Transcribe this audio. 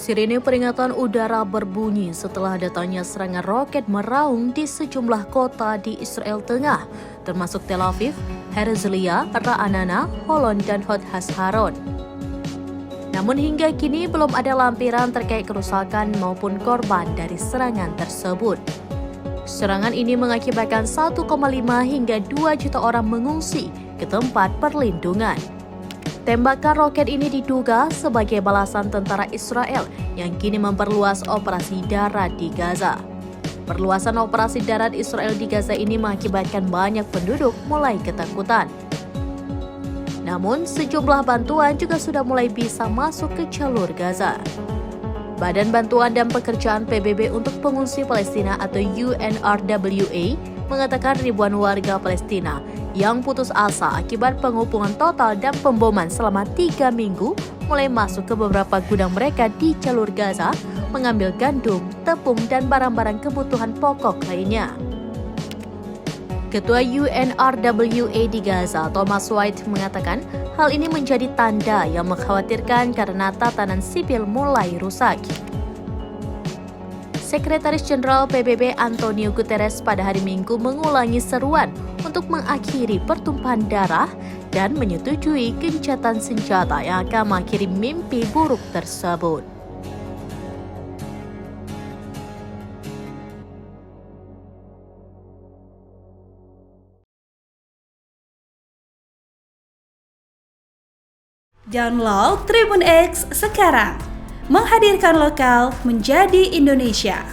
Sirine peringatan udara berbunyi setelah datangnya serangan roket meraung di sejumlah kota di Israel Tengah, termasuk Tel Aviv, Herzliya, Ra'anana, Holon, dan Hod Hasharon. Namun hingga kini belum ada lampiran terkait kerusakan maupun korban dari serangan tersebut. Serangan ini mengakibatkan 1,5 hingga 2 juta orang mengungsi ke tempat perlindungan. Tembakan roket ini diduga sebagai balasan tentara Israel yang kini memperluas operasi darat di Gaza. Perluasan operasi darat Israel di Gaza ini mengakibatkan banyak penduduk mulai ketakutan. Namun, sejumlah bantuan juga sudah mulai bisa masuk ke jalur Gaza. Badan Bantuan dan Pekerjaan PBB untuk Pengungsi Palestina atau UNRWA mengatakan ribuan warga Palestina yang putus asa akibat pengepungan total dan pemboman selama 3 minggu mulai masuk ke beberapa gudang mereka di jalur Gaza mengambil gandum, tepung, dan barang-barang kebutuhan pokok lainnya. Ketua UNRWA di Gaza, Thomas White, mengatakan hal ini menjadi tanda yang mengkhawatirkan karena tatanan sipil mulai rusak. Sekretaris Jenderal PBB Antonio Guterres pada hari Minggu mengulangi seruan untuk mengakhiri pertumpahan darah dan menyetujui gencatan senjata yang akan mengakhiri mimpi buruk tersebut. Download Tribun X sekarang, menghadirkan lokal menjadi Indonesia.